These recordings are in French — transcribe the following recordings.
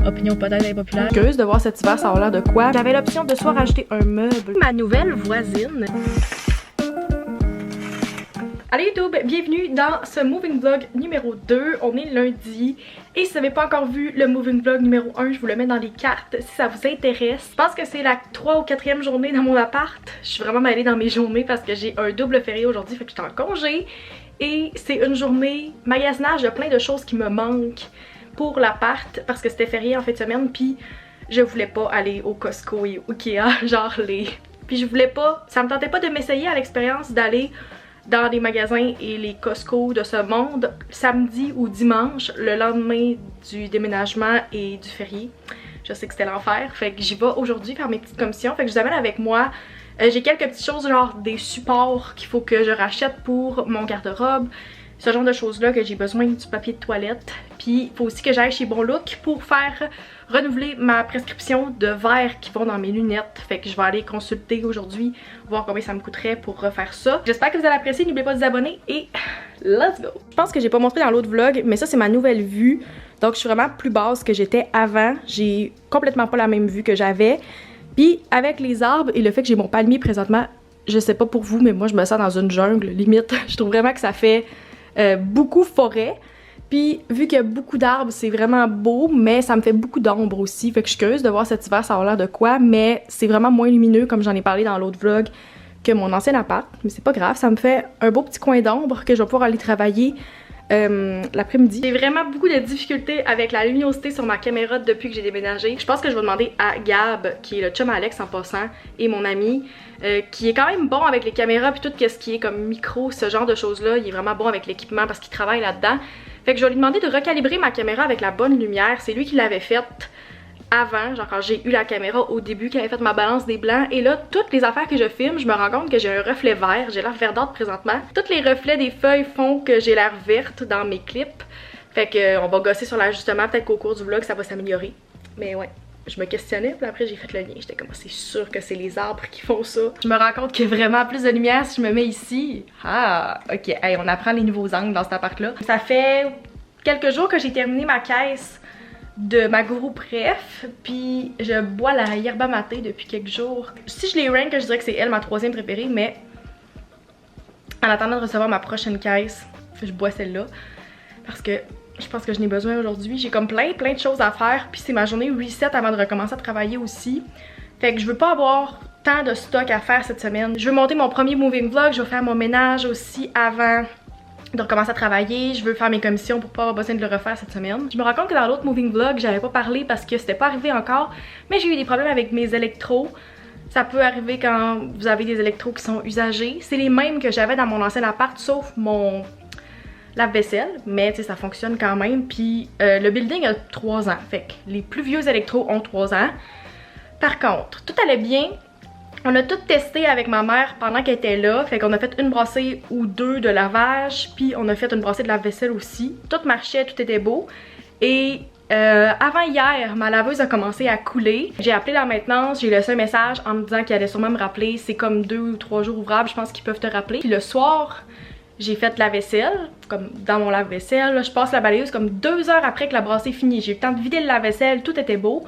opinion peut-être impopulaire. Curieuse de voir cet hiver ça a l'air de quoi. J'avais l'option de soit racheter un meuble. Ma nouvelle voisine. Allez YouTube, bienvenue dans ce moving vlog numéro 2. On est lundi et si vous n'avez pas encore vu le moving vlog numéro 1, je vous le mets dans les cartes si ça vous intéresse. Je pense que c'est la 3 ou 4e journée dans mon appart. Je suis vraiment mêlée dans mes journées parce que j'ai un double férié aujourd'hui, fait que j'étais en congé. Et c'est une journée magasinage, il y a plein de choses qui me manquent pour l'appart parce que c'était férié en fin de semaine, puis je voulais pas aller au Costco et au Ikea, genre les... Puis je voulais pas, ça me tentait pas de m'essayer à l'expérience d'aller dans les magasins et les Costco de ce monde samedi ou dimanche, le lendemain du déménagement et du férié. Je sais que c'était l'enfer, fait que j'y vais aujourd'hui faire mes petites commissions, fait que je vous amène avec moi. J'ai quelques petites choses, genre des supports qu'il faut que je rachète pour mon garde-robe, ce genre de choses là, que j'ai besoin du papier de toilette. Puis il faut aussi que j'aille chez Bon Look pour faire renouveler ma prescription de verres qui vont dans mes lunettes. Fait que je vais aller consulter aujourd'hui, voir combien ça me coûterait pour refaire ça. J'espère que vous allez apprécier, n'oubliez pas de vous abonner et let's go! Je pense que j'ai pas montré dans l'autre vlog, mais ça c'est ma nouvelle vue. Donc je suis vraiment plus basse que j'étais avant. J'ai complètement pas la même vue que j'avais. Puis avec les arbres et le fait que j'ai mon palmier présentement, je sais pas pour vous, mais moi je me sens dans une jungle, limite. Je trouve vraiment que ça fait beaucoup forêt. Puis vu qu'il y a beaucoup d'arbres, c'est vraiment beau, mais ça me fait beaucoup d'ombre aussi. Fait que je suis curieuse de voir cet hiver ça a l'air de quoi, mais c'est vraiment moins lumineux comme j'en ai parlé dans l'autre vlog que mon ancien appart. Mais c'est pas grave, ça me fait un beau petit coin d'ombre que je vais pouvoir aller travailler l'après-midi. J'ai vraiment beaucoup de difficultés avec la luminosité sur ma caméra depuis que j'ai déménagé. Je pense que je vais demander à Gab, qui est le chum à Alex en passant, et mon ami, qui est quand même bon avec les caméras puis tout ce qui est comme micro, ce genre de choses-là. Il est vraiment bon avec l'équipement parce qu'il travaille là-dedans. Fait que je vais lui demander de recalibrer ma caméra avec la bonne lumière. C'est lui qui l'avait faite avant, genre quand j'ai eu la caméra au début, qui avait fait ma balance des blancs. Et là, toutes les affaires que je filme, je me rends compte que j'ai un reflet vert. J'ai l'air verdâtre présentement. Tous les reflets des feuilles font que j'ai l'air verte dans mes clips. Fait que on va gosser sur l'ajustement. Peut-être qu'au cours du vlog, ça va s'améliorer. Mais ouais, je me questionnais. Puis après, j'ai fait le lien. J'étais comme, c'est sûr que c'est les arbres qui font ça. Je me rends compte qu'il y a vraiment plus de lumière si je me mets ici. Ah, ok. Hey, on apprend les nouveaux angles dans cet appart-là. Ça fait quelques jours que j'ai terminé ma caisse de ma Guru Bref, puis je bois la yerba maté depuis quelques jours. Si je les rank, je dirais que c'est elle ma 3e préférée, mais en attendant de recevoir ma prochaine caisse, je bois celle-là parce que je pense que je n'ai besoin aujourd'hui. J'ai comme plein de choses à faire, puis c'est ma journée reset avant de recommencer à travailler aussi. Fait que je veux pas avoir tant de stock à faire cette semaine. Je veux monter mon premier moving vlog, je vais faire mon ménage aussi avant de recommencer à travailler, je veux faire mes commissions pour pas avoir besoin de le refaire cette semaine. Je me rends compte que dans l'autre moving vlog, j'avais pas parlé parce que c'était pas arrivé encore, mais j'ai eu des problèmes avec mes électros. Ça peut arriver quand vous avez des électros qui sont usagés. C'est les mêmes que j'avais dans mon ancien appart, sauf mon lave-vaisselle, mais tu sais, ça fonctionne quand même. Puis le building a 3 ans, fait que les plus vieux électros ont 3 ans. Par contre, tout allait bien. On a tout testé avec ma mère pendant qu'elle était là, fait qu'on a fait une brassée ou 2 de lavage, puis on a fait une brassée de lave-vaisselle aussi. Tout marchait, tout était beau. Et avant hier, ma laveuse a commencé à couler. J'ai appelé la maintenance, j'ai laissé un message en me disant qu'il allait sûrement me rappeler. C'est comme 2 ou 3 jours ouvrables, je pense qu'ils peuvent te rappeler. Puis le soir, j'ai fait la vaisselle, comme dans mon lave-vaisselle. Je passe la balayeuse comme 2 heures après que la brassée est finie. J'ai eu le temps de vider le lave-vaisselle, tout était beau.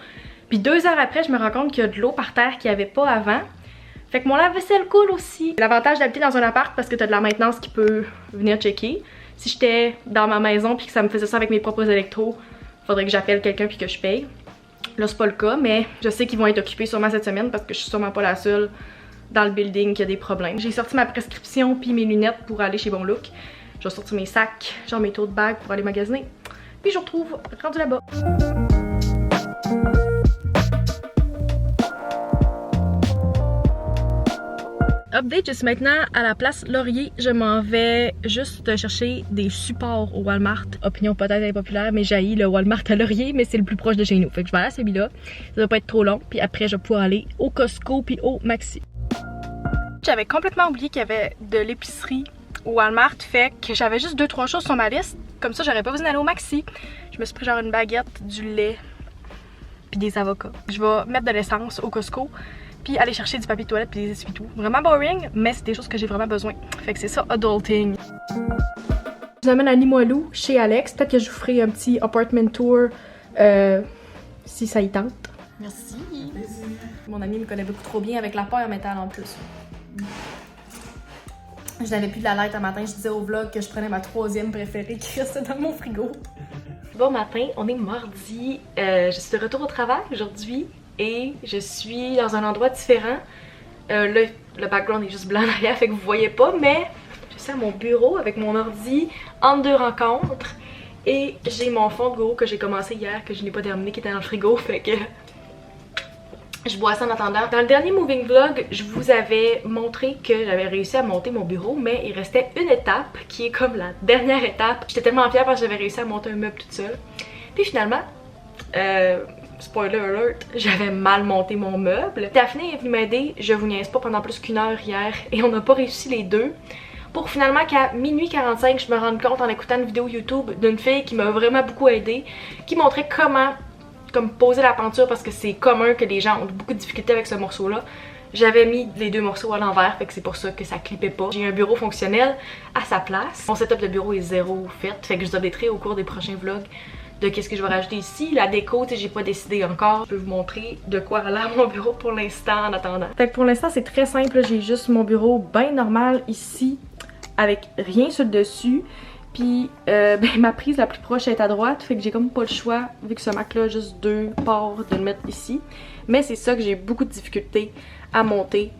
Puis 2 heures après, je me rends compte qu'il y a de l'eau par terre qu'il n'y avait pas avant. Fait que mon lave-vaisselle coule aussi. L'avantage d'habiter dans un appart parce que t'as de la maintenance qui peut venir checker. Si j'étais dans ma maison puis que ça me faisait ça avec mes propres électros, faudrait que j'appelle quelqu'un puis que je paye. Là c'est pas le cas, mais je sais qu'ils vont être occupés sûrement cette semaine parce que je suis sûrement pas la seule dans le building qui a des problèmes. J'ai sorti ma prescription puis mes lunettes pour aller chez Bon Look. Je vais sortir mes sacs, genre mes tote bags pour aller magasiner. Puis je vous retrouve rendu là-bas. Update, je suis maintenant à la place Laurier. Je m'en vais juste chercher des supports au Walmart. Opinion peut-être impopulaire, mais j'haïs le Walmart à Laurier, mais c'est le plus proche de chez nous. Fait que je vais aller à celui-là. Ça va pas être trop long. Puis après, je vais pouvoir aller au Costco puis au Maxi. J'avais complètement oublié qu'il y avait de l'épicerie au Walmart. Fait que j'avais juste 2-3 choses sur ma liste. Comme ça, j'aurais pas besoin d'aller au Maxi. Je me suis pris genre une baguette, du lait puis des avocats. Je vais mettre de l'essence au Costco. Puis aller chercher du papier de toilette puis des essuie-tout. Vraiment boring, mais c'est des choses que j'ai vraiment besoin. Fait que c'est ça, adulting. Je vous amène à Limoilou, chez Alex. Peut-être que je vous ferai un petit apartment tour si ça y tente. Merci. Mon ami me connaît beaucoup trop bien avec la paille en métal en plus. Je n'avais plus de la lettre un matin, je disais au vlog que je prenais ma 3e préférée qui restait dans mon frigo. Bon matin, on est mardi, je suis de retour au travail aujourd'hui et je suis dans un endroit différent. Là, le background est juste blanc derrière, fait que vous voyez pas, mais je suis à mon bureau avec mon ordi entre 2 rencontres et j'ai mon fond de bureau que j'ai commencé hier, que je n'ai pas terminé, qui était dans le frigo, fait que je bois ça en attendant. Dans le dernier moving vlog, je vous avais montré que j'avais réussi à monter mon bureau, mais il restait une étape qui est comme la dernière étape. J'étais tellement fière parce que j'avais réussi à monter un meuble toute seule. Puis finalement, spoiler alert, j'avais mal monté mon meuble. Daphné est venue m'aider, je vous niaise pas, pendant plus qu'1 heure hier et on n'a pas réussi les deux. Pour finalement qu'à minuit 45, je me rende compte en écoutant une vidéo YouTube d'une fille qui m'a vraiment beaucoup aidée, qui montrait comment poser la peinture parce que c'est commun que les gens ont beaucoup de difficultés avec ce morceau-là. J'avais mis les 2 morceaux à l'envers, fait que c'est pour ça que ça clippait pas. J'ai un bureau fonctionnel à sa place. Mon setup de bureau est 0 fait, fait que je vous updaterai au cours des prochains vlogs de qu'est-ce que je vais rajouter ici. La déco, j'ai pas décidé encore. Je peux vous montrer de quoi aller à mon bureau pour l'instant en attendant. Fait que pour l'instant, c'est très simple. J'ai juste mon bureau bien normal ici, avec rien sur le dessus. Puis ma prise la plus proche est à droite, fait que j'ai comme pas le choix, vu que ce Mac là a juste 2 ports, de le mettre ici. Mais c'est ça que j'ai beaucoup de difficultés à monter.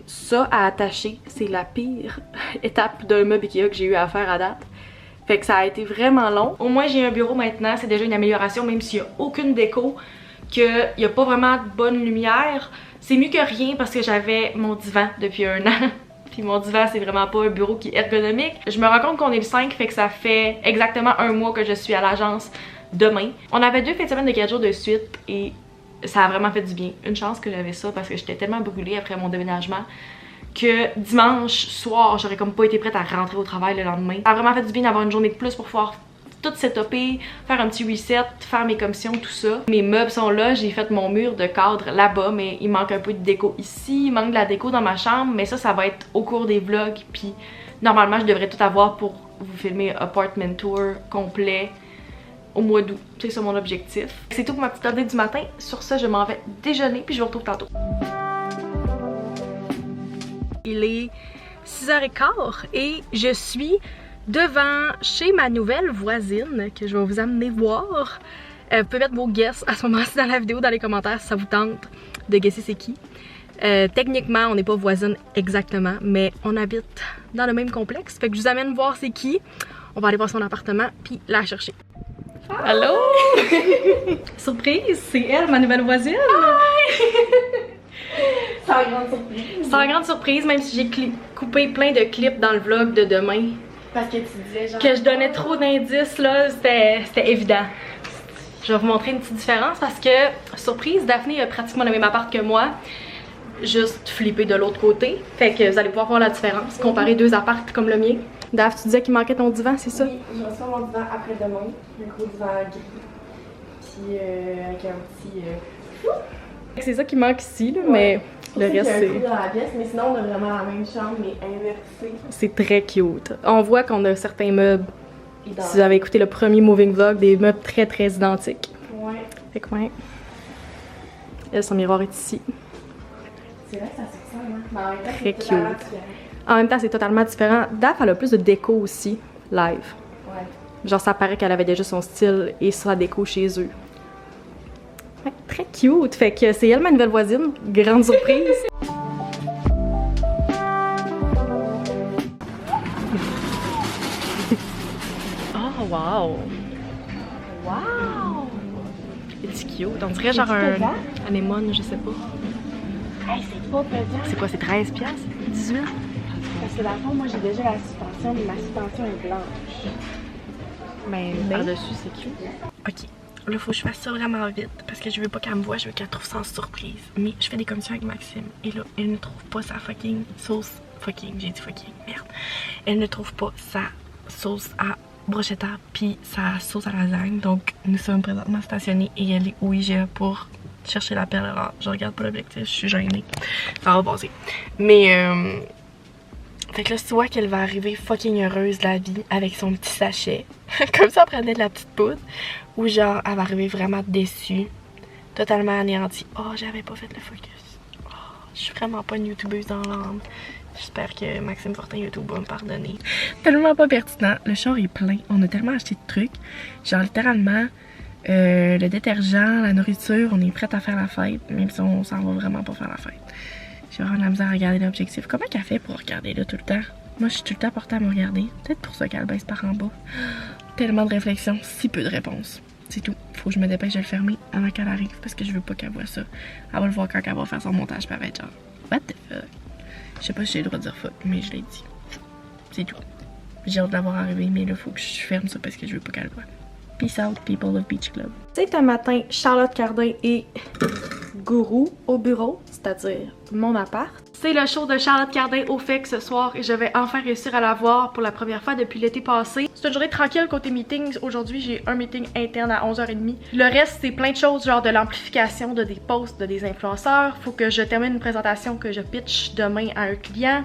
Ça à attacher, c'est la pire étape d'un meuble Ikea que j'ai eu à faire à date. Fait que ça a été vraiment long. Au moins j'ai un bureau maintenant, c'est déjà une amélioration, même s'il n'y a aucune déco, qu'il n'y a pas vraiment de bonne lumière. C'est mieux que rien parce que j'avais mon divan depuis 1 an. Puis mon divan, c'est vraiment pas un bureau qui est ergonomique. Je me rends compte qu'on est le 5, fait que ça fait exactement 1 mois que je suis à l'agence demain. On avait 2 fins de semaine de 4 jours de suite et ça a vraiment fait du bien. Une chance que j'avais ça parce que j'étais tellement brûlée après mon déménagement que dimanche soir, j'aurais comme pas été prête à rentrer au travail le lendemain. Ça a vraiment fait du bien d'avoir une journée de plus pour pouvoir tout setuper, faire un petit reset, faire mes commissions, tout ça. Mes meubles sont là, j'ai fait mon mur de cadre là-bas, mais il manque un peu de déco ici, il manque de la déco dans ma chambre, mais ça va être au cours des vlogs, puis normalement je devrais tout avoir pour vous filmer apartment tour complet au mois d'août. C'est ça mon objectif. C'est tout pour ma petite update du matin. Sur ça, je m'en vais déjeuner, puis je vous retrouve tantôt. Il est 6h15 et je suis devant chez ma nouvelle voisine que je vais vous amener voir. Vous pouvez mettre vos guesses à ce moment-ci dans la vidéo, dans les commentaires si ça vous tente de guesser c'est qui. Techniquement, on n'est pas voisine exactement, mais on habite dans le même complexe. Fait que je vous amène voir c'est qui. On va aller voir son appartement puis la chercher. Allô? Surprise, c'est elle, ma nouvelle voisine. Sans grande surprise. Sans grande surprise, même si j'ai coupé plein de clips dans le vlog de demain. Parce que tu disais genre... Que je donnais trop d'indices là, c'était évident. Je vais vous montrer une petite différence parce que, surprise, Daphné a pratiquement le même appart que moi. Juste flippé de l'autre côté. Fait que vous allez pouvoir voir la différence, comparer 2 apparts comme le mien. Daph, tu disais qu'il manquait ton divan, c'est ça? Oui, je reçois mon divan après-demain. Un gros divan gris. Puis avec un petit... C'est ça qui manque ici, là, ouais. Mais le reste c'est... dans la pièce, mais sinon on a vraiment la même chambre, mais inversée. C'est très cute. On voit qu'on a certains meubles, si vous avez écouté le premier moving vlog, des meubles très très identiques. Ouais. Fait que ouais. Elle, son miroir est ici. C'est vrai que ça se ressemble, hein? Mais en même temps, très c'est totalement cute. différent. En même temps, c'est totalement différent. Daph, elle a plus de déco aussi, live. Ouais. Genre, ça paraît qu'elle avait déjà son style et sa déco chez eux. Ouais, très cute. Fait que c'est elle ma nouvelle voisine. Grande surprise. Oh, wow! Wow! C'est cute. On dirait genre un anémone, je sais pas. Hey, c'est pas pesant. C'est quoi, c'est 13$? 18$? Parce que dans le fond, moi j'ai déjà la suspension, mais ma suspension est blanche. Mais par-dessus, c'est cute. Ok. Là, faut que je fasse ça vraiment vite parce que je veux pas qu'elle me voie, je veux qu'elle trouve ça en surprise. Mais je fais des commissions avec Maxime et là, elle ne trouve pas sa fucking sauce. Fucking, j'ai dit fucking, merde. Elle ne trouve pas sa sauce à bruschetta puis sa sauce à lasagne. Donc, nous sommes présentement stationnés et elle est au IGA pour chercher la perle rare. Je regarde pas l'objectif, je suis gênée. Ça va passer. Mais, fait que là, tu vois qu'elle va arriver fucking heureuse de la vie avec son petit sachet. Comme ça, elle prenait de la petite poudre. Ou genre, elle va arriver vraiment déçue. Totalement anéantie. Oh, j'avais pas fait le focus. Oh, je suis vraiment pas une youtubeuse dans l'âme. J'espère que Maxime Fortin YouTube va me pardonner. Tellement pas pertinent. Le char est plein. On a tellement acheté de trucs. Genre, littéralement, le détergent, la nourriture, on est prête à faire la fête. Même si on s'en va vraiment pas faire la fête. J'ai vraiment de la misère à regarder l'objectif. Comment qu'elle fait pour regarder là tout le temps? Moi, je suis tout le temps portée à me regarder. Peut-être pour ça qu'elle baisse par en bas. Tellement de réflexion, si peu de réponses. C'est tout. Faut que je me dépêche de le fermer avant qu'elle arrive parce que je veux pas qu'elle voit ça. Elle va le voir quand elle va faire son montage, puis elle va être genre, what the fuck? Je sais pas si j'ai le droit de dire fuck, mais je l'ai dit. C'est tout. J'ai hâte de la voir arriver, mais là, faut que je ferme ça parce que je veux pas qu'elle le voie. Peace out, people of Beach Club. C'est un matin, Charlotte Cardin et Gourou au bureau, c'est-à-dire mon appart. C'est le show de Charlotte Cardin au FEC ce soir et je vais enfin réussir à la voir pour la première fois depuis l'été passé. C'est une journée tranquille côté meetings. Aujourd'hui, j'ai un meeting interne à 11h30. Le reste, c'est plein de choses, genre de l'amplification de des posts de des influenceurs. Faut que je termine une présentation que je pitch demain à un client.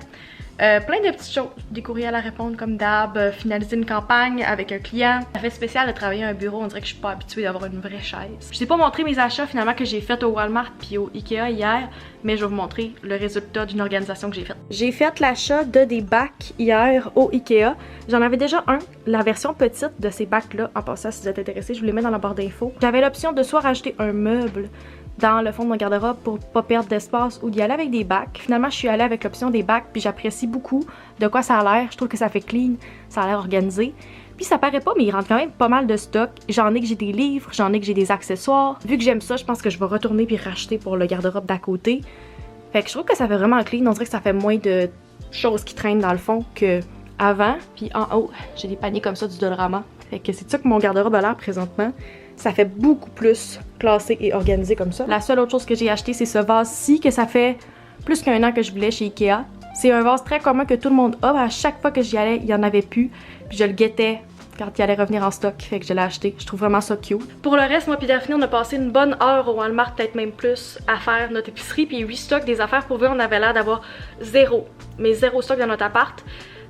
Plein de petites choses, des courriels à répondre comme d'hab, finaliser une campagne avec un client. Ça fait spécial de travailler à un bureau, on dirait que je suis pas habituée d'avoir une vraie chaise. Je t'ai pas montré mes achats finalement que j'ai fait au Walmart puis au Ikea hier, mais je vais vous montrer le résultat d'une organisation que j'ai faite. J'ai fait l'achat de des bacs hier au Ikea. J'en avais déjà un, la version petite de ces bacs-là. En passant, si vous êtes intéressés, je vous les mets dans la barre d'infos. J'avais l'option de soit rajouter un meuble dans le fond de mon garde-robe pour pas perdre d'espace ou d'y aller avec des bacs. Finalement, je suis allée avec l'option des bacs puis j'apprécie beaucoup de quoi ça a l'air. Je trouve que ça fait clean, ça a l'air organisé. Puis ça paraît pas, mais il rentre quand même pas mal de stock. J'en ai que j'ai des livres, j'en ai que j'ai des accessoires. Vu que j'aime ça, je pense que je vais retourner puis racheter pour le garde-robe d'à côté. Fait que je trouve que ça fait vraiment clean. On dirait que ça fait moins de choses qui traînent dans le fond que avant. Puis en haut, j'ai des paniers comme ça du Dollarama. Fait que c'est ça que mon garde-robe a l'air présentement. Ça fait beaucoup plus classé et organisé comme ça. La seule autre chose que j'ai acheté, c'est ce vase-ci que ça fait plus qu'un an que je voulais chez Ikea. C'est un vase très commun que tout le monde a. À chaque fois que j'y allais, il y en avait plus. Puis je le guettais quand il allait revenir en stock. Fait que je l'ai acheté. Je trouve vraiment ça cute. Pour le reste, moi puis Daphné, on a passé une bonne heure au Walmart, peut-être même plus, à faire notre épicerie. Puis restock des affaires. Pour vrai, on avait l'air d'avoir zéro. Mais zéro stock dans notre appart.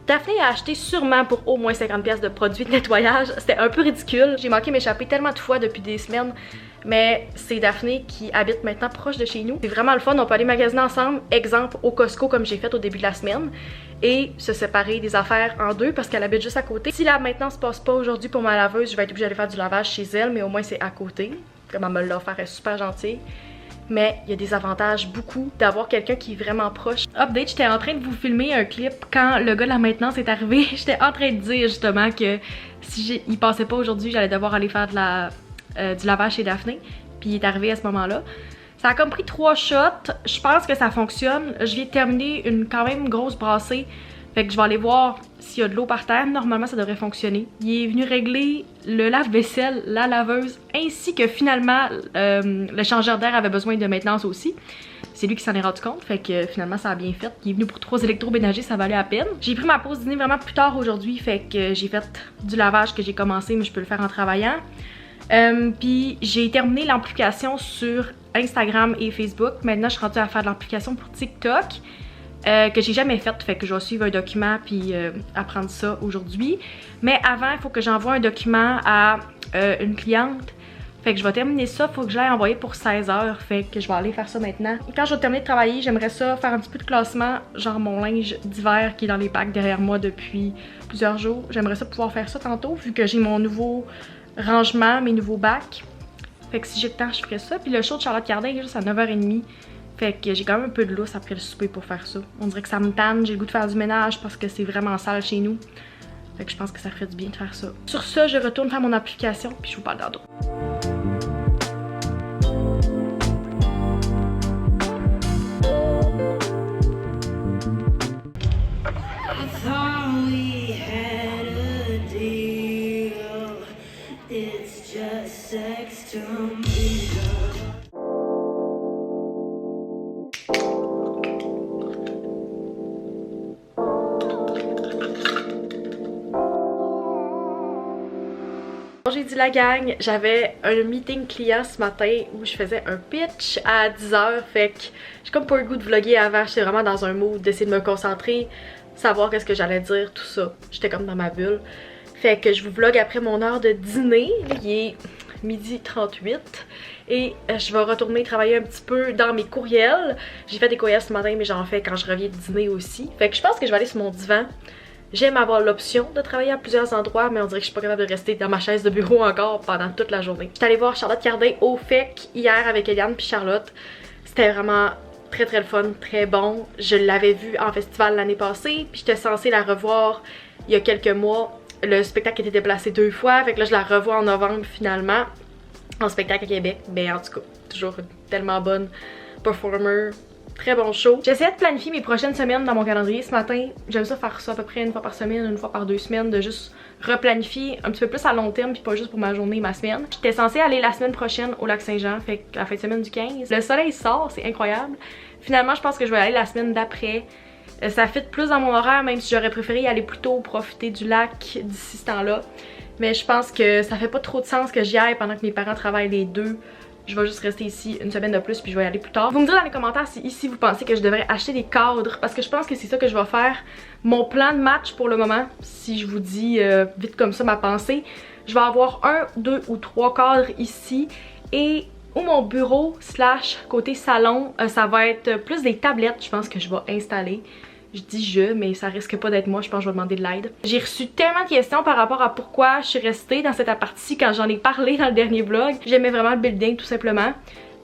Daphné a acheté sûrement pour au moins 50$ de produits de nettoyage. C'était un peu ridicule. J'ai manqué m'échapper tellement de fois depuis des semaines. Mais c'est Daphné qui habite maintenant proche de chez nous. C'est vraiment le fun. On peut aller magasiner ensemble. Exemple, au Costco comme j'ai fait au début de la semaine. Et se séparer des affaires en deux parce qu'elle habite juste à côté. Si la maintenance passe pas aujourd'hui pour ma laveuse, je vais être obligée d'aller faire du lavage chez elle. Mais au moins c'est à côté. Comme elle me l'a offert, elle est super gentille. Mais il y a des avantages beaucoup d'avoir quelqu'un qui est vraiment proche. Update, j'étais en train de vous filmer un clip quand le gars de la maintenance est arrivé. J'étais en train de dire justement que si il passait pas aujourd'hui, j'allais devoir aller faire du lavage chez Daphné. Puis il est arrivé à ce moment-là. Ça a comme pris 3 shots. Je pense que ça fonctionne. Je viens de terminer une quand même grosse brassée. Fait que je vais aller voir s'il y a de l'eau par terre. Normalement, ça devrait fonctionner. Il est venu régler le lave-vaisselle, la laveuse, ainsi que finalement, le changeur d'air avait besoin de maintenance aussi. C'est lui qui s'en est rendu compte, fait que finalement, ça a bien fait. Il est venu pour 3 électroménagers, ça valait la peine. J'ai pris ma pause dîner vraiment plus tard aujourd'hui, fait que j'ai fait du lavage que j'ai commencé, mais je peux le faire en travaillant. Puis j'ai terminé l'amplification sur Instagram et Facebook. Maintenant, je suis rendue à faire de l'amplification pour TikTok. Que j'ai jamais faite, fait que je vais suivre un document puis apprendre ça aujourd'hui. Mais avant, il faut que j'envoie un document à une cliente. Fait que je vais terminer ça, il faut que je l'aille envoyer pour 16h. Fait que je vais aller faire ça maintenant. Quand je vais terminer de travailler, j'aimerais ça faire un petit peu de classement, genre mon linge d'hiver qui est dans les packs derrière moi depuis plusieurs jours. J'aimerais ça pouvoir faire ça tantôt, vu que j'ai mon nouveau rangement, mes nouveaux bacs. Fait que si j'ai le temps, je ferai ça. Puis le show de Charlotte Cardin est juste à 9h30. Fait que j'ai quand même un peu de lousse après le souper pour faire ça. On dirait que ça me tanne, j'ai le goût de faire du ménage parce que c'est vraiment sale chez nous. Fait que je pense que ça ferait du bien de faire ça. Sur ça, je retourne faire mon application puis je vous parle tantôt. J'ai dit la gang, j'avais un meeting client ce matin où je faisais un pitch à 10h, fait que j'ai comme pas eu le goût de vlogger avant, j'étais vraiment dans un mood d'essayer de me concentrer, savoir qu'est-ce que j'allais dire, tout ça. J'étais comme dans ma bulle. Fait que je vous vlog après mon heure de dîner. Il est 12h38 et je vais retourner travailler un petit peu dans mes courriels. J'ai fait des courriels ce matin mais j'en fais quand je reviens de dîner aussi. Fait que je pense que je vais aller sur mon divan. J'aime avoir l'option de travailler à plusieurs endroits, mais on dirait que je suis pas capable de rester dans ma chaise de bureau encore pendant toute la journée. J'étais allée voir Charlotte Cardin au FEC hier avec Eliane puis Charlotte. C'était vraiment très le fun, très bon. Je l'avais vue en festival l'année passée, puis j'étais censée la revoir il y a quelques mois. Le spectacle était déplacé 2 fois, fait que là je la revois en novembre finalement, en spectacle à Québec. Mais en tout cas, toujours une tellement bonne performer. Très bon show. J'essayais de planifier mes prochaines semaines dans mon calendrier ce matin. J'aime ça faire ça à peu près 1 fois par semaine, 1 fois par 2 semaines, de juste replanifier un petit peu plus à long terme puis pas juste pour ma journée et ma semaine. J'étais censée aller la semaine prochaine au Lac-Saint-Jean, fait que la fin de semaine du 15. Le soleil sort, c'est incroyable. Finalement, je pense que je vais aller la semaine d'après. Ça fit plus dans mon horaire, même si j'aurais préféré y aller plus tôt, profiter du lac d'ici ce temps-là. Mais je pense que ça fait pas trop de sens que j'y aille pendant que mes parents travaillent les deux. Je vais juste rester ici 1 semaine de plus puis je vais y aller plus tard. Vous me direz dans les commentaires si ici vous pensez que je devrais acheter des cadres parce que je pense que c'est ça que je vais faire. Mon plan de match pour le moment, si je vous dis vite comme ça ma pensée, je vais avoir 1, 2 ou 3 cadres ici et où mon bureau slash côté salon, ça va être plus des tablettes je pense que je vais installer. Je dis je, mais ça risque pas d'être moi, je pense que je vais demander de l'aide. J'ai reçu tellement de questions par rapport à pourquoi je suis restée dans cette appart-ci quand j'en ai parlé dans le dernier vlog. J'aimais vraiment le building tout simplement,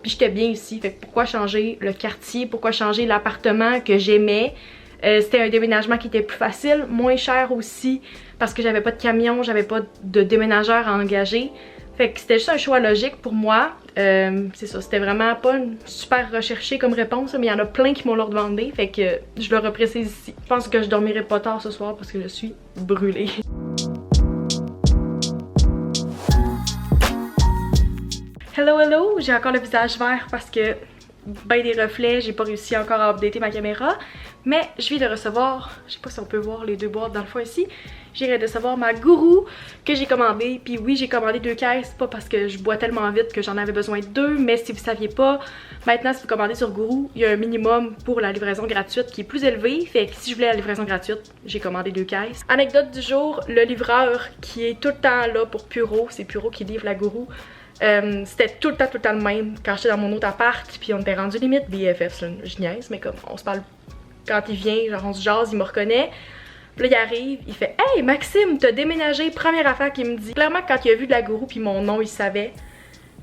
puis j'étais bien ici, fait que pourquoi changer le quartier, pourquoi changer l'appartement que j'aimais. C'était un déménagement qui était plus facile, moins cher aussi, parce que j'avais pas de camion, j'avais pas de déménageur à engager. Fait que c'était juste un choix logique pour moi. C'est ça, c'était vraiment pas super recherché comme réponse, mais il y en a plein qui m'ont leur demandé. Fait que je le reprécise ici. Je pense que je dormirai pas tard ce soir parce que je suis brûlée. Hello, j'ai encore le visage vert parce que ben des reflets, j'ai pas réussi encore à updater ma caméra. Mais je viens de recevoir, je sais pas si on peut voir les 2 boîtes dans le fond ici. J'ai de recevoir ma gourou que j'ai commandée. Puis oui, j'ai commandé 2 caisses, pas parce que je bois tellement vite que j'en avais besoin de 2, mais si vous saviez pas, maintenant si vous commandez sur Gourou, il y a un minimum pour la livraison gratuite qui est plus élevé. Fait que si je voulais la livraison gratuite, j'ai commandé 2 caisses. Anecdote du jour, le livreur qui est tout le temps là pour Puro, c'est Puro qui livre la Gourou. C'était tout le temps le même quand j'étais dans mon autre appart, puis on était rendu limite BFF, je niaise, mais comme on se parle quand il vient, genre on se jase, il me reconnaît. Puis là il arrive, il fait « Hey Maxime, t'as déménagé », première affaire qu'il me dit. Clairement quand il a vu de la Gourou puis mon nom, il savait.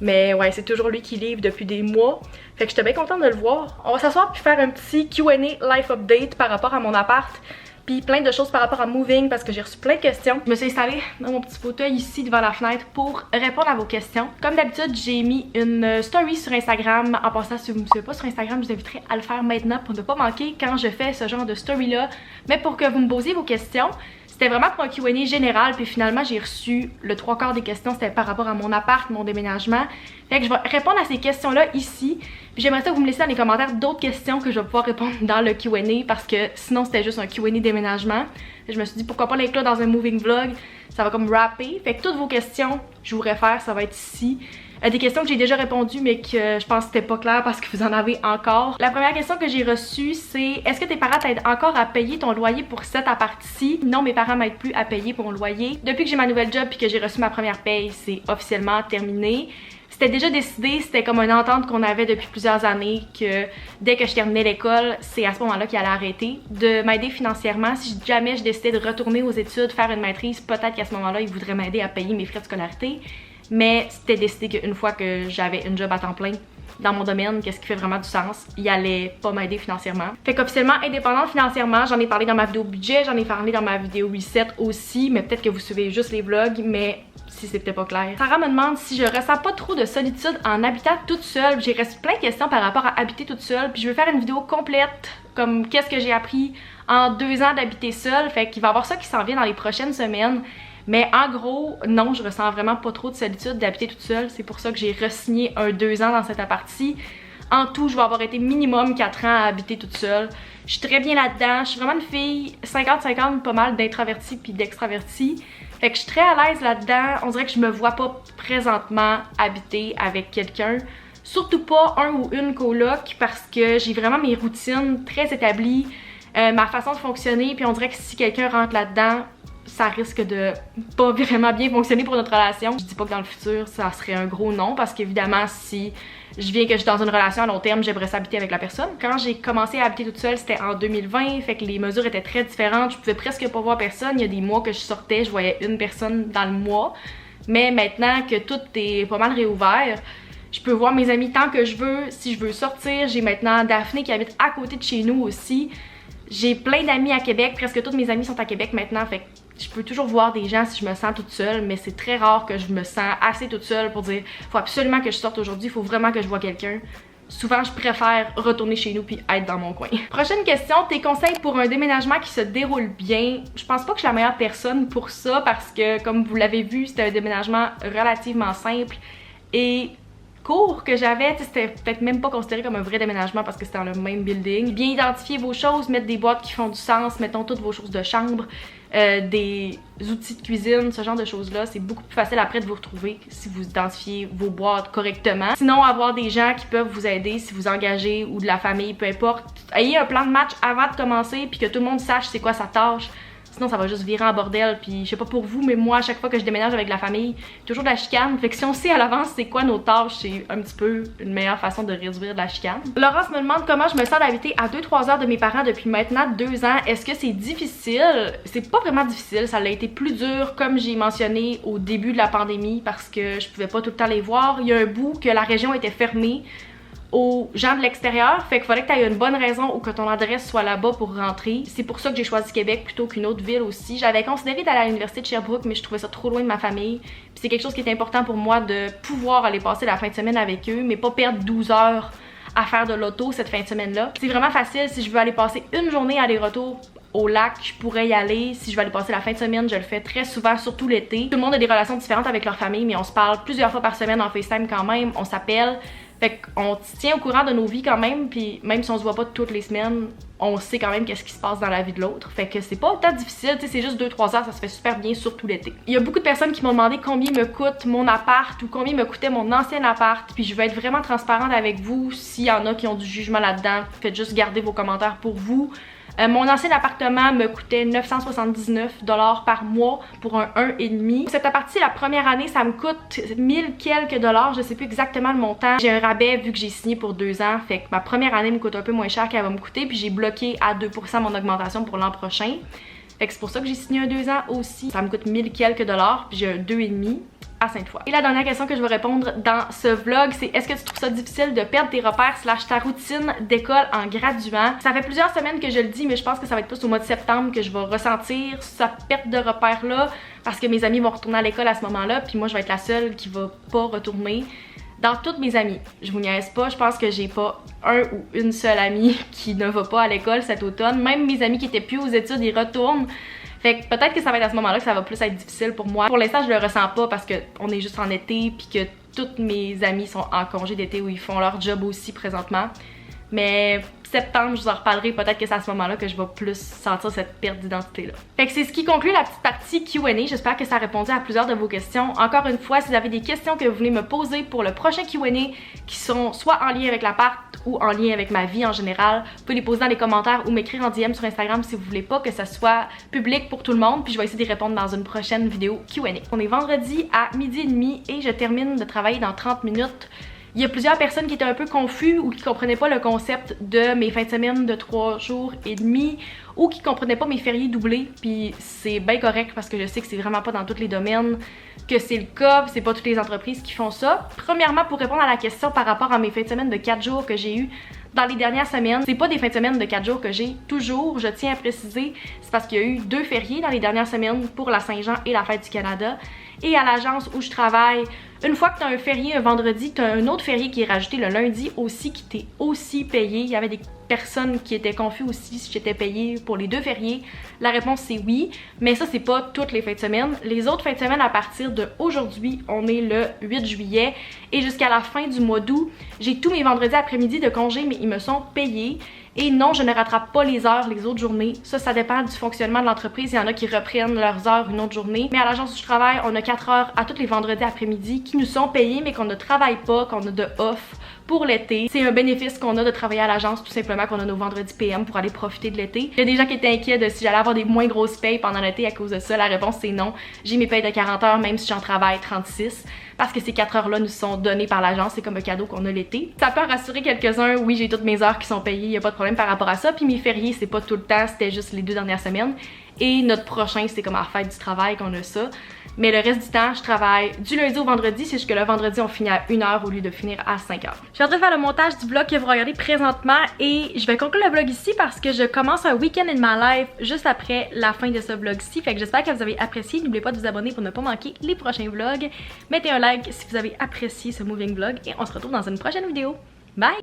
Mais ouais, c'est toujours lui qui livre depuis des mois. Fait que j'étais bien contente de le voir. On va s'asseoir puis faire un petit Q&A life update par rapport à mon appart. Puis plein de choses par rapport à moving parce que j'ai reçu plein de questions. Je me suis installée dans mon petit fauteuil ici devant la fenêtre pour répondre à vos questions. Comme d'habitude, j'ai mis une story sur Instagram. En passant, si vous ne me suivez pas sur Instagram, je vous inviterai à le faire maintenant pour ne pas manquer quand je fais ce genre de story là. Mais pour que vous me posiez vos questions. C'était vraiment pour un Q&A général, puis finalement j'ai reçu le 3/4 des questions, c'était par rapport à mon appart, mon déménagement. Fait que je vais répondre à ces questions-là ici. Puis j'aimerais ça que vous me laissiez dans les commentaires d'autres questions que je vais pouvoir répondre dans le Q&A parce que sinon c'était juste un Q&A déménagement. Et je me suis dit pourquoi pas l'inclure dans un moving vlog, ça va comme rapper. Fait que toutes vos questions, je vous réfère, ça va être ici. Des questions que j'ai déjà répondu mais que je pense que c'était pas clair parce que vous en avez encore. La première question que j'ai reçue c'est est-ce que tes parents t'aident encore à payer ton loyer pour cet appart-ci? Non, mes parents m'aident plus à payer pour mon loyer. Depuis que j'ai ma nouvelle job puis que j'ai reçu ma première paye, c'est officiellement terminé. C'était déjà décidé, c'était comme une entente qu'on avait depuis plusieurs années que dès que je terminais l'école, c'est à ce moment-là qu'il allait arrêter de m'aider financièrement. Si jamais je décidais de retourner aux études, faire une maîtrise, peut-être qu'à ce moment-là, ils voudraient m'aider à payer mes frais de scolarité. Mais c'était décidé qu'une fois que j'avais une job à temps plein dans mon domaine, qu'est-ce qui fait vraiment du sens, il allait pas m'aider financièrement. Fait qu'officiellement indépendante financièrement, j'en ai parlé dans ma vidéo budget, j'en ai parlé dans ma vidéo reset aussi, mais peut-être que vous suivez juste les vlogs, mais si c'était pas clair. Sarah me demande si je ressens pas trop de solitude en habitant toute seule. J'ai reçu plein de questions par rapport à habiter toute seule, puis je veux faire une vidéo complète, comme qu'est-ce que j'ai appris en 2 ans d'habiter seule, fait qu'il va y avoir ça qui s'en vient dans les prochaines semaines. Mais en gros, non, je ressens vraiment pas trop de solitude d'habiter toute seule. C'est pour ça que j'ai re-signé un 2 ans dans cette appart-ci. En tout, je vais avoir été minimum 4 ans à habiter toute seule. Je suis très bien là-dedans. Je suis vraiment une fille 50-50, pas mal d'introvertie puis d'extravertie. Fait que je suis très à l'aise là-dedans. On dirait que je me vois pas présentement habiter avec quelqu'un. Surtout pas un ou une coloc parce que j'ai vraiment mes routines très établies. Ma façon de fonctionner. Puis on dirait que si quelqu'un rentre là-dedans, ça risque de pas vraiment bien fonctionner pour notre relation. Je dis pas que dans le futur, ça serait un gros non, parce qu'évidemment, si je viens que je suis dans une relation à long terme, j'aimerais s'habiter avec la personne. Quand j'ai commencé à habiter toute seule, c'était en 2020, fait que les mesures étaient très différentes. Je pouvais presque pas voir personne. Il y a des mois que je sortais, je voyais une personne dans le mois. Mais maintenant que tout est pas mal réouvert, je peux voir mes amis tant que je veux. Si je veux sortir, j'ai maintenant Daphné qui habite à côté de chez nous aussi. J'ai plein d'amis à Québec, presque toutes mes amis sont à Québec maintenant, fait que je peux toujours voir des gens si je me sens toute seule, mais c'est très rare que je me sens assez toute seule pour dire faut absolument que je sorte aujourd'hui, faut vraiment que je vois quelqu'un. Souvent, je préfère retourner chez nous puis être dans mon coin. Prochaine question, tes conseils pour un déménagement qui se déroule bien. Je pense pas que je suis la meilleure personne pour ça parce que, comme vous l'avez vu, c'était un déménagement relativement simple et court que j'avais, c'était peut-être même pas considéré comme un vrai déménagement parce que c'était dans le même building. Bien identifier vos choses, mettre des boîtes qui font du sens, mettons toutes vos choses de chambre, des outils de cuisine, ce genre de choses-là. C'est beaucoup plus facile après de vous retrouver si vous identifiez vos boîtes correctement. Sinon, avoir des gens qui peuvent vous aider si vous engagez ou de la famille, peu importe. Ayez un plan de match avant de commencer puis que tout le monde sache c'est quoi sa tâche. Sinon, ça va juste virer en bordel. Puis, je sais pas pour vous, mais moi, à chaque fois que je déménage avec la famille, toujours de la chicane. Fait que si on sait à l'avance c'est quoi nos tâches, c'est un petit peu une meilleure façon de réduire de la chicane. Laurence me demande comment je me sens d'habiter à 2-3 heures de mes parents depuis maintenant 2 ans. Est-ce que c'est difficile? C'est pas vraiment difficile. Ça a été plus dur, comme j'ai mentionné au début de la pandémie, parce que je pouvais pas tout le temps les voir. Il y a un bout que la région était fermée aux gens de l'extérieur, fait qu'il fallait que tu aies une bonne raison ou que ton adresse soit là-bas pour rentrer. C'est pour ça que j'ai choisi Québec plutôt qu'une autre ville aussi. J'avais considéré d'aller à l'université de Sherbrooke, mais je trouvais ça trop loin de ma famille. Puis c'est quelque chose qui est important pour moi de pouvoir aller passer la fin de semaine avec eux, mais pas perdre 12 heures à faire de l'auto cette fin de semaine-là. C'est vraiment facile. Si je veux aller passer une journée aller-retour au lac, je pourrais y aller. Si je veux aller passer la fin de semaine, je le fais très souvent, surtout l'été. Tout le monde a des relations différentes avec leur famille, mais on se parle plusieurs fois par semaine en FaceTime quand même, on s'appelle. Fait qu'on se tient au courant de nos vies quand même, puis même si on se voit pas toutes les semaines, on sait quand même qu'est-ce qui se passe dans la vie de l'autre. Fait que c'est pas tant difficile, tu sais, c'est juste 2-3 heures, ça se fait super bien, surtout l'été. Il y a beaucoup de personnes qui m'ont demandé combien me coûte mon appart ou combien me coûtait mon ancien appart, puis je vais être vraiment transparente avec vous. S'il y en a qui ont du jugement là-dedans, faites juste garder vos commentaires pour vous. Mon ancien appartement me coûtait 979 $ par mois pour un 1,5. Cette partie, la première année, ça me coûte 1000 quelques dollars, je sais plus exactement le montant. J'ai un rabais vu que j'ai signé pour 2 ans, fait que ma première année me coûte un peu moins cher qu'elle va me coûter, puis j'ai bloqué à 2% mon augmentation pour l'an prochain. Fait que c'est pour ça que j'ai signé un 2 ans aussi. Ça me coûte 1000 quelques dollars, puis j'ai un 2,5 à Sainte-Foy. Et la dernière question que je vais répondre dans ce vlog, c'est est-ce que tu trouves ça difficile de perdre tes repères / ta routine d'école en graduant? Ça fait plusieurs semaines que je le dis, mais je pense que ça va être plus au mois de septembre que je vais ressentir cette perte de repères-là, parce que mes amis vont retourner à l'école à ce moment-là, puis moi je vais être la seule qui va pas retourner. Dans toutes mes amies, je vous niaise pas, je pense que j'ai pas un ou une seule amie qui ne va pas à l'école cet automne. Même mes amis qui étaient plus aux études, ils retournent. Fait que peut-être que ça va être à ce moment-là que ça va plus être difficile pour moi. Pour l'instant, je le ressens pas parce qu'on est juste en été puis que toutes mes amies sont en congé d'été où ils font leur job aussi présentement. Mais septembre, je vous en reparlerai, peut-être que c'est à ce moment-là que je vais plus sentir cette perte d'identité-là. Fait que c'est ce qui conclut la petite partie Q&A. J'espère que ça a répondu à plusieurs de vos questions. Encore une fois, si vous avez des questions que vous voulez me poser pour le prochain Q&A qui sont soit en lien avec l'appart ou en lien avec ma vie en général, vous pouvez les poser dans les commentaires ou m'écrire en DM sur Instagram si vous voulez pas que ça soit public pour tout le monde, puis je vais essayer d'y répondre dans une prochaine vidéo Q&A. On est vendredi à 12h30 et je termine de travailler dans 30 minutes. Il y a plusieurs personnes qui étaient un peu confus ou qui comprenaient pas le concept de mes fins de semaine de 3 jours et demi ou qui comprenaient pas mes fériés doublés, puis c'est bien correct parce que je sais que c'est vraiment pas dans tous les domaines que c'est le cas, c'est pas toutes les entreprises qui font ça. Premièrement, pour répondre à la question par rapport à mes fins de semaine de 4 jours que j'ai eu dans les dernières semaines, c'est pas des fins de semaine de 4 jours que j'ai toujours, je tiens à préciser, c'est parce qu'il y a eu 2 fériés dans les dernières semaines pour la Saint-Jean et la Fête du Canada. Et à l'agence où je travaille, une fois que tu as un férié un vendredi, tu as un autre férié qui est rajouté le lundi aussi qui t'est aussi payé. Il y avait des personnes qui étaient confuses aussi si j'étais payée pour les 2 fériés. La réponse c'est oui, mais ça c'est pas toutes les fins de semaine. Les autres fins de semaine à partir de aujourd'hui, on est le 8 juillet et jusqu'à la fin du mois d'août, j'ai tous mes vendredis après-midi de congé mais ils me sont payés. Et non, je ne rattrape pas les heures les autres journées. Ça dépend du fonctionnement de l'entreprise. Il y en a qui reprennent leurs heures une autre journée. Mais à l'agence où je travaille, on a 4 heures à tous les vendredis après-midi qui nous sont payés mais qu'on ne travaille pas, qu'on a de off pour l'été. C'est un bénéfice qu'on a de travailler à l'agence tout simplement. simplement qu'on a nos vendredis PM pour aller profiter de l'été. Il y a des gens qui étaient inquiets de si j'allais avoir des moins grosses payes pendant l'été à cause de ça. La réponse c'est non. J'ai mes payes de 40 heures même si j'en travaille 36 parce que ces 4 heures-là nous sont données par l'agence, c'est comme un cadeau qu'on a l'été. Ça peut en rassurer quelques-uns, oui j'ai toutes mes heures qui sont payées, y a pas de problème par rapport à ça. Puis mes fériés c'est pas tout le temps, c'était juste les 2 dernières semaines. Et notre prochain c'est comme à la fête du travail qu'on a ça. Mais le reste du temps, je travaille du lundi au vendredi, c'est juste que le vendredi, on finit à 1h au lieu de finir à 5h. Je suis en train de faire le montage du vlog que vous regardez présentement et je vais conclure le vlog ici parce que je commence un week-end in my life juste après la fin de ce vlog-ci. Fait que j'espère que vous avez apprécié. N'oubliez pas de vous abonner pour ne pas manquer les prochains vlogs. Mettez un like si vous avez apprécié ce moving vlog et on se retrouve dans une prochaine vidéo. Bye!